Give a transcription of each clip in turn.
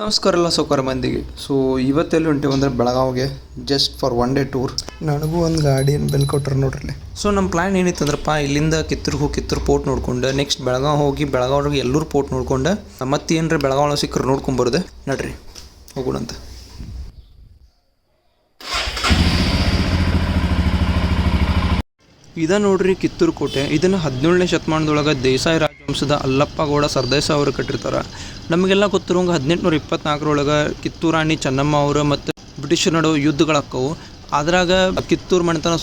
ನಮಸ್ಕಾರ ಎಲ್ಲ ಸೌಕರ್ಯ ಮಂದಿಗೆ. ಸೊ ಇವತ್ತೆಲ್ಲಿ ಹೊಂಟೇವು ಅಂದರೆ ಬೆಳಗಾವಿಗೆ, just for one day tour. ನನಗೂ ಒಂದು ಗಾಡಿಯನ್ನು ಬೆಲ್ ಕೊಟ್ರು ನೋಡ್ರಿ. ಸೊ ನಮ್ಮ ಪ್ಲ್ಯಾನ್ ಏನಿತ್ತು ಅಂದ್ರಪ್ಪ, ಇಲ್ಲಿಂದ ಕಿತ್ತೂರಿಗೆ ಹೋಗಿ ಕಿತ್ತೂರು ಪೋರ್ಟ್ ನೋಡ್ಕೊಂಡು ನೆಕ್ಸ್ಟ್ ಬೆಳಗಾವಿ ಹೋಗಿ ಬೆಳಗಾವಿಗೆ ಎಲ್ಲರೂ ಪೋರ್ಟ್ ನೋಡ್ಕೊಂಡು ಮತ್ತೆ ಏನರ ಬೆಳಗಾವಿ ಸಿಕ್ಕರು ನೋಡ್ಕೊಂಬರೋದೆ. ನಡ್ರಿ ಹೋಗೋಣಂತ. ಇದ ನೋಡ್ರಿ ಕಿತ್ತೂರು ಕೋಟೆ. ಇದನ್ನು 17ನೇ ಶತಮಾನದೊಳಗೆ ದೇಸಾಯಿ ರಾಜವಂಶದ ಅಲ್ಲಪ್ಪ ಗೌಡ ಸರ್ದೇಸಾಯಿ ಅವರು ಕಟ್ಟಿರ್ತಾರೆ. ನಮಗೆಲ್ಲ ಗೊತ್ತಿರೋಂಗೆ 1824 ಕಿತ್ತೂರು ರಾಣಿ ಚೆನ್ನಮ್ಮ ಅವರು ಮತ್ತು ಬ್ರಿಟಿಷರ ನಡುವೆ ಯುದ್ಧಗಳಾಕ್ಕವು. ಅದ್ರಾಗ ಕಿತ್ತೂರು ಮನೆತನ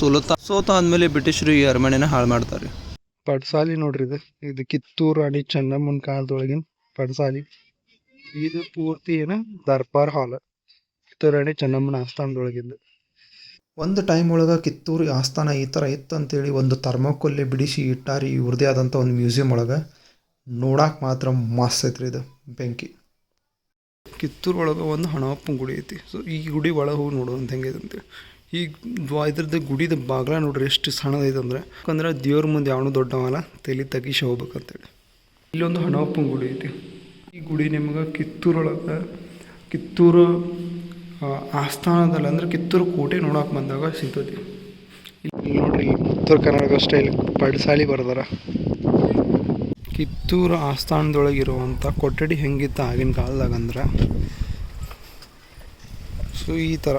ಸೋತ ಆದಮೇಲೆ ಬ್ರಿಟಿಷರು ಈ ಅರಮನೆನ ಹಾಳು ಮಾಡ್ತಾರೆ. ಪಡ್ಸಾಲಿ ನೋಡ್ರಿ, ಇದು ಕಿತ್ತೂರು ರಾಣಿ ಚೆನ್ನಮ್ಮನ ಕಾಲದೊಳಗಿನ ಪಡ್ಸಾಲಿ. ಇದು ಪೂರ್ತಿ ದರ್ಬಾರ್ ಹಾಲ್, ಕಿತ್ತೂರು ರಾಣಿ ಚೆನ್ನಮ್ಮನ ಆಸ್ಥಾನದೊಳಗಿಂದು. ಒಂದು ಟೈಮ್ ಒಳಗೆ ಕಿತ್ತೂರು ಆಸ್ಥಾನ ಈ ಥರ ಇತ್ತು ಅಂತೇಳಿ ಒಂದು ಥರ್ಮೋಕೊಲ್ಲೆ ಬಿಡಿಸಿ ಇಟ್ಟಾರಿ ಇವ್ರದೇ ಆದಂಥ ಒಂದು ಮ್ಯೂಸಿಯಂ ಒಳಗೆ. ನೋಡಕ್ಕೆ ಮಾತ್ರ ಮಸ್ತ್ ಐತ್ರಿ ಇದು, ಬೆಂಕಿ. ಕಿತ್ತೂರು ಒಳಗೆ ಒಂದು ಹಣಪ್ಪನ ಗುಡಿ ಐತಿ. ಸೊ ಈ ಗುಡಿ ಒಳಗೆ ಹೋಗಿ ನೋಡುವಂತ ಹೆಂಗೈತೆ ಅಂತೇಳಿ. ಈ ಇದ್ರದ್ದು ಗುಡಿದ ಬಾಗ್ಲ ನೋಡ್ರಿ ಎಷ್ಟು ಸಣ್ಣದೈತೆ ಅಂದರೆ, ಯಾಕಂದ್ರೆ ದೇವ್ರ ಮುಂದೆ ಯಾವನು ದೊಡ್ಡವಲ್ಲ, ತಲೆ ತಗಿಸಿ ಹೋಗ್ಬೇಕಂತೇಳಿ. ಇಲ್ಲೊಂದು ಹಣಪ್ಪನ ಗುಡಿ ಐತಿ. ಈ ಗುಡಿ ನಿಮ್ಗೆ ಕಿತ್ತೂರು ಆಸ್ಥಾನದಲ್ಲಿ ಅಂದ್ರೆ ಕಿತ್ತೂರು ಕೋಟೆ ನೋಡಕ್ಕೆ ಬಂದಾಗ ಸಿಗ್ತೈತಿ. ಇಲ್ಲಿ ನೋಡ್ರಿ, ಉತ್ತರ ಕರ್ನಾಟಕ ಸ್ಟೈಲ್ ಪಡ್ಸಾಲಿ ಬರ್ದಾರ. ಕಿತ್ತೂರು ಆಸ್ಥಾನದೊಳಗಿರುವಂಥ ಕೊಠಡಿ ಹೆಂಗಿತ್ತು ಆಗಿನ ಕಾಲದಾಗ ಅಂದ್ರೆ, ಸೊ ಈ ಥರ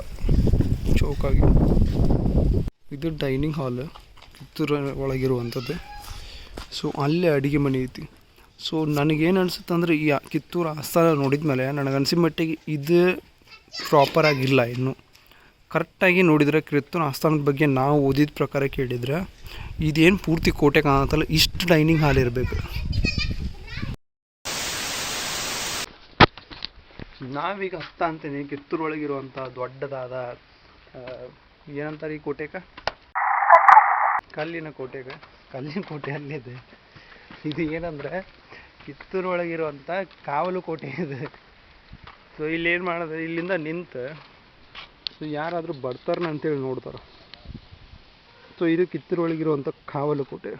ಚೌಕಾಗಿ. ಇದು ಡೈನಿಂಗ್ ಹಾಲ್ ಕಿತ್ತೂರು ಒಳಗಿರುವಂಥದ್ದು. ಸೊ ಅಲ್ಲೇ ಅಡುಗೆ ಮನೆ ಐತಿ. ಸೊ ನನಗೇನು ಅನಿಸುತ್ತೆ ಅಂದರೆ, ಈ ಕಿತ್ತೂರು ಆಸ್ಥಾನ ನೋಡಿದ ಮೇಲೆ ನನಗನ್ಸಿದ ಮಟ್ಟಿಗೆ ಇದು ಪ್ರಾಪರ್ ಆಗಿಲ್ಲ. ಇನ್ನು ಕರೆಕ್ಟಾಗಿ ನೋಡಿದರೆ ಕಿತ್ತೂರು ಆಸ್ಥಾನದ ಬಗ್ಗೆ ನಾವು ಓದಿದ ಪ್ರಕಾರ ಕೇಳಿದರೆ, ಇದೇನು ಪೂರ್ತಿ ಕೋಟೆ ಕಾಣತ್ತಲ್ಲ, ಇಷ್ಟು ಡೈನಿಂಗ್ ಹಾಲ್ ಇರಬೇಕು. ನಾವೀಗ ಅಂತೀನಿ ಕಿತ್ತೂರು ಒಳಗಿರುವಂಥ ದೊಡ್ಡದಾದ ಏನಂತಾರೆ ಈ ಕೋಟೆಗೆ, ಕಲ್ಲಿನ ಕೋಟೆ ಅಲ್ಲಿದೆ. ಇದು ಏನಂದರೆ ಕಿತ್ತೂರು ಒಳಗಿರುವಂಥ ಕಾವಲು ಕೋಟೆ ಇದೆ. ಸೊ ಇಲ್ಲೇನು ಮಾಡೋದು, ಇಲ್ಲಿಂದ ನಿಂತು ಸೊ ಯಾರಾದರೂ ಬರ್ತಾರನ ಅಂತೇಳಿ ನೋಡ್ತಾರೆ. ಸೊ ಇದು ಕಿತ್ತೂರು ಒಳಗಿರುವಂಥ ಕಾವಲು ಕೋಟೆ.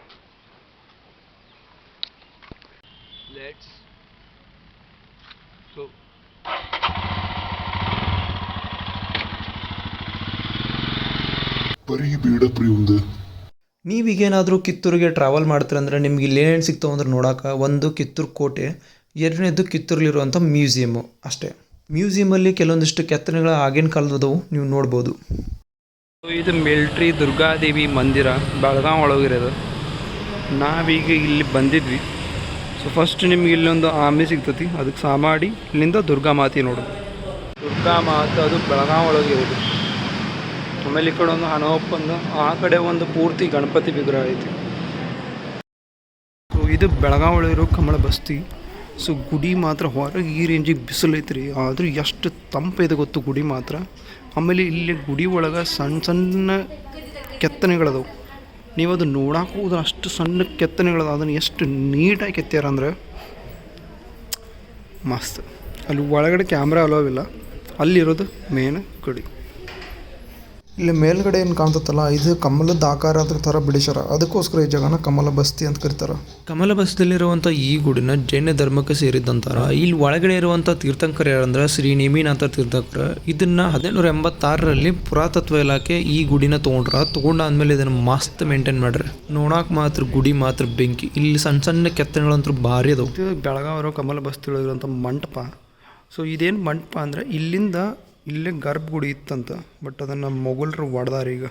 ನೀವೀಗೇನಾದರೂ ಕಿತ್ತೂರಿಗೆ ಟ್ರಾವೆಲ್ ಮಾಡ್ತೀರಂದ್ರೆ ನಿಮ್ಗೆ ಇಲ್ಲಿ ಏನೇನು ಸಿಗ್ತಾವೆ ಅಂದ್ರೆ ನೋಡೋಕೆ, ಒಂದು ಕಿತ್ತೂರು ಕೋಟೆ, ಎರಡನೇದು ಕಿತ್ತೂರಲ್ಲಿರುವಂಥ ಮ್ಯೂಸಿಯಮ್ಮು ಅಷ್ಟೇ. ಮ್ಯೂಸಿಯಮಲ್ಲಿ ಕೆಲವೊಂದಿಷ್ಟು ಕೆತ್ತನೆಗಳು ಆಗಿನ ಕಾಲದವು ನೀವು ನೋಡ್ಬೋದು. ಇದು ಮಿಲ್ಟ್ರಿ ದುರ್ಗಾದೇವಿ ಮಂದಿರ ಬೆಳಗಾವಿ ಒಳಗಿರೋದು. ನಾವೀಗ ಇಲ್ಲಿ ಬಂದಿದ್ವಿ. ಸೊ ಫಸ್ಟ್ ನಿಮ್ಗೆ ಇಲ್ಲೊಂದು ಆಮೆ ಸಿಗ್ತತಿ, ಅದಕ್ಕೆ ಸಾಮಾಡಿ ಇಲ್ಲಿಂದ ದುರ್ಗಾ ಮಾತೆ ನೋಡೋದು. ದುರ್ಗಾ ಮಾತೆ ಅದು ಬೆಳಗಾವಿ ಒಳಗಿರೋದು. ಆಮೇಲೆ ಈ ಕಡೆ ಒಂದು ಹಣಪ್ಪಂದು, ಆ ಕಡೆ ಒಂದು ಪೂರ್ತಿ ಗಣಪತಿ ವಿಗ್ರಹ ಐತಿ. ಸೊ ಇದು ಬೆಳಗಾವಿ ಒಳಗಿರೋ ಕಮಲ ಬಸ್ತಿ. ಸೊ ಗುಡಿ ಮಾತ್ರ ಹೊರಗೆ ಈ ರೇಂಜಿಗೆ ಬಿಸಿಲು ಐತ್ರಿ, ಆದರೂ ಎಷ್ಟು ತಂಪಿದೆ ಗೊತ್ತು ಗುಡಿ ಮಾತ್ರ. ಆಮೇಲೆ ಇಲ್ಲಿ ಗುಡಿ ಒಳಗೆ ಸಣ್ಣ ಸಣ್ಣ ಕೆತ್ತನೆಗಳದವು. ನೀವು ಅದು ನೋಡಕ್ಕೆ ಹೋದ್ರೆ ಅಷ್ಟು ಸಣ್ಣ ಕೆತ್ತನೆಗಳದ, ಅದನ್ನು ಎಷ್ಟು ನೀಟಾಗಿ ಕೆತ್ಯಾರ ಅಂದ್ರೆ ಮಸ್ತ್. ಅಲ್ಲಿ ಒಳಗಡೆ ಕ್ಯಾಮ್ರಾ ಅಲೋವಿಲ್ಲ, ಅಲ್ಲಿರೋದು ಮೇನ್ ಗುಡಿ. ಇಲ್ಲಿ ಮೇಲ್ಗಡೆ ಏನು ಕಾಣ್ತತ್ತಲ್ಲ, ಇದು ಕಮಲದ ಆಕಾರ ಅಂತ ಥರ ಬಿಡಿಸ್ಯಾರ. ಅದಕ್ಕೋಸ್ಕರ ಈ ಜಾಗನ ಕಮಲ ಬಸ್ತಿ ಅಂತ ಕರೀತಾರೆ. ಕಮಲ ಬಸ್ತಿಯಲ್ಲಿರುವಂಥ ಈ ಗುಡಿನ ಜೈನ ಧರ್ಮಕ್ಕೆ ಸೇರಿದ್ದಂತಾರ. ಇಲ್ಲಿ ಒಳಗಡೆ ಇರುವಂಥ ತೀರ್ಥಂಕರ ಯಾರಂದ್ರೆ ಶ್ರೀ ನೇಮಿನಾಥ ತೀರ್ಥಂಕರ. ಇದನ್ನ 1886ರಲ್ಲಿ ಪುರಾತತ್ವ ಇಲಾಖೆ ಈ ಗುಡಿನ ತಗೊಂಡಾದ್ಮೇಲೆ ಇದನ್ನು ಮಸ್ತ್ ಮೇಂಟೈನ್ ಮಾಡ್ರಿ. ನೋಡಕ್ಕೆ ಮಾತ್ರ ಗುಡಿ ಮಾತ್ರ ಬೆಂಕಿ. ಇಲ್ಲಿ ಸಣ್ಣ ಸಣ್ಣ ಕೆತ್ತನೆಗಳಂತೂ ಭಾರಿ ಅದಾವು. ಇದು ಬೆಳಗಾವಿ ಕಮಲ ಬಸ್ತಿ ಒಳಗಿರುವಂಥ ಮಂಟಪ. ಸೊ ಇದೇನು ಮಂಟಪ ಅಂದರೆ, ಇಲ್ಲೇ ಗರ್ಭಗುಡಿ ಇತ್ತಂತ, ಬಟ್ ಅದನ್ನು ಮೊಘಲರು ಒಡೆದಾರ ಈಗ.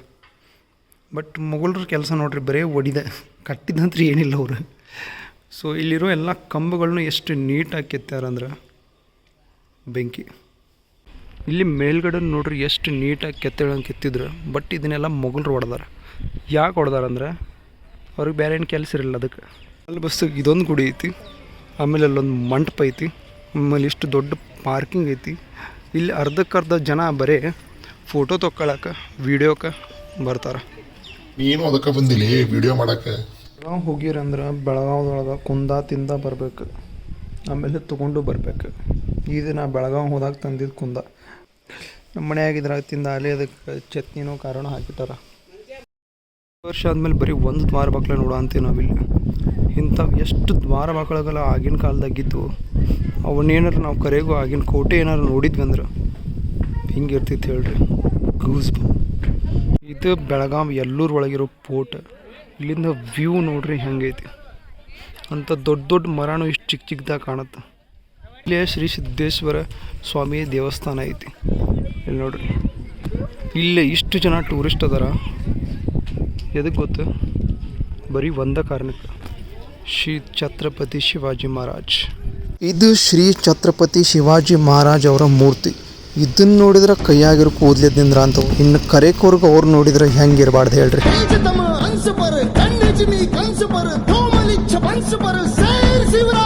ಬಟ್ ಮೊಘಲರ ಕೆಲಸ ನೋಡ್ರಿ, ಬರೀ ಒಡಿದೆ, ಕಟ್ಟಿದಂದ್ರೆ ಏನಿಲ್ಲ ಅವರು. ಸೊ ಇಲ್ಲಿರೋ ಎಲ್ಲ ಕಂಬಗಳನ್ನೂ ಎಷ್ಟು ನೀಟಾಗಿ ಕೆತ್ತಾರಂದ್ರೆ ಬೆಂಕಿ. ಇಲ್ಲಿ ಮೇಲ್ಗಡೆ ನೋಡ್ರಿ ಎಷ್ಟು ನೀಟಾಗಿ ಕೆತ್ತಿದ್ರು. ಬಟ್ ಇದನ್ನೆಲ್ಲ ಮೊಘಲರು ಹೊಡೆದಾರ. ಯಾಕೆ ಹೊಡೆದಾರಂದ್ರೆ ಅವ್ರಿಗೆ ಬೇರೆ ಏನು ಕೆಲಸ ಇರಲಿಲ್ಲ ಅದಕ್ಕೆ. ಅಲ್ಲಿ ಬಸ್ ಇದೊಂದು ಗುಡಿ ಐತಿ, ಆಮೇಲೆ ಅಲ್ಲೊಂದು ಮಂಟಪ ಐತಿ, ಆಮೇಲೆ ಇಷ್ಟು ದೊಡ್ಡ ಪಾರ್ಕಿಂಗ್ ಐತಿ. ಇಲ್ಲಿ ಅರ್ಧಕ್ಕರ್ಧ ಜನ ಬರೀ ಫೋಟೋ ತೊಗೊಳಕ್ಕೆ, ವೀಡಿಯೋಕ್ಕೆ ಬರ್ತಾರೆ. ನೀನು ಅದಕ್ಕೆ ಬಂದಿಲ್ಲ ವಿಡಿಯೋ ಮಾಡೋಕ್ಕೆ. ನಾವು ಹೋಗಿರಂದ್ರೆ ಬೆಳಗಾವ್ದೊಳಗೆ ಕುಂದ ತಿಂದ ಬರಬೇಕು, ಆಮೇಲೆ ತೊಗೊಂಡು ಬರಬೇಕು. ಇದು ನಾ ಬೆಳಗಾವಿ ಹೋದಾಗ ತಂದಿದ್ದು ಕುಂದ. ನಮ್ಮ ಮನೆಯಾಗಿದ್ರಾಗ ತಿಂದ ಅಲ್ಲಿ ಅದಕ್ಕೆ ಚಟ್ನಿನೋ ಕಾರಣ ಹಾಕಿಟ್ಟಾರ. ವರ್ಷ ಆದಮೇಲೆ ಬರೀ ಒಂದು ದ್ವಾರ ಬಾಕ್ಲ ನೋಡೋ ಅಂತೀವಿ ನಾವಿಲ್ಲಿ. ಇಂಥವು ಎಷ್ಟು ದ್ವಾರ ಮಕ್ಕಳುಗಳ ಆಗಿನ ಕಾಲದಾಗಿದ್ದು ಅವನ್ನೇನಾರು ನಾವು ಕರೆಗೂ ಆಗಿನ ಕೋಟೆ ಏನಾರು ನೋಡಿದ್ವಿ ಅಂದ್ರೆ ಹಿಂಗಿರ್ತೈತೆ ಹೇಳ್ರಿ. ಗೂಸ್ ಇದು ಬೆಳಗಾವಿ ಎಲ್ಲೂರು ಒಳಗಿರೋ ಪೋರ್ಟ್. ಇಲ್ಲಿಂದ ವ್ಯೂ ನೋಡ್ರಿ ಹೆಂಗೈತಿ ಅಂತ ದೊಡ್ಡ ದೊಡ್ಡ ಮರನೂ ಇಷ್ಟು ಚಿಕ್ಕ ಚಿಕ್ಕದಾಗ ಕಾಣುತ್ತೆ. ಇಲ್ಲೇ ಶ್ರೀ ಸಿದ್ದೇಶ್ವರ ಸ್ವಾಮಿ ದೇವಸ್ಥಾನ ಐತಿ. ಇಲ್ಲಿ ನೋಡ್ರಿ, ಇಲ್ಲೇ ಇಷ್ಟು ಜನ ಟೂರಿಸ್ಟ್ ಅದಾರ. ಎದಕ್ಕೆ ಗೊತ್ತು? ಬರೀ ಒಂದ ಕಾರಣಕ್ಕೆ, ಶ್ರೀ ಛತ್ರಪತಿ ಶಿವಾಜಿ ಮಹಾರಾಜ್. ಇದು ಶ್ರೀ ಛತ್ರಪತಿ ಶಿವಾಜಿ ಮಹಾರಾಜ್ ಅವರ ಮೂರ್ತಿ. ಇದನ್ನ ನೋಡಿದ್ರೆ ಕೈಯಾಗಿರೋ ಕೂದಲಿದ್ದಿಂದ್ರ ಅಂತ. ಇನ್ನು ಕರೆಕೋರ್ಗೆ ಅವ್ರು ನೋಡಿದ್ರೆ ಹೆಂಗಿರಬಾರ್ದು ಹೇಳ್ರಿ. कंस पर शिवराज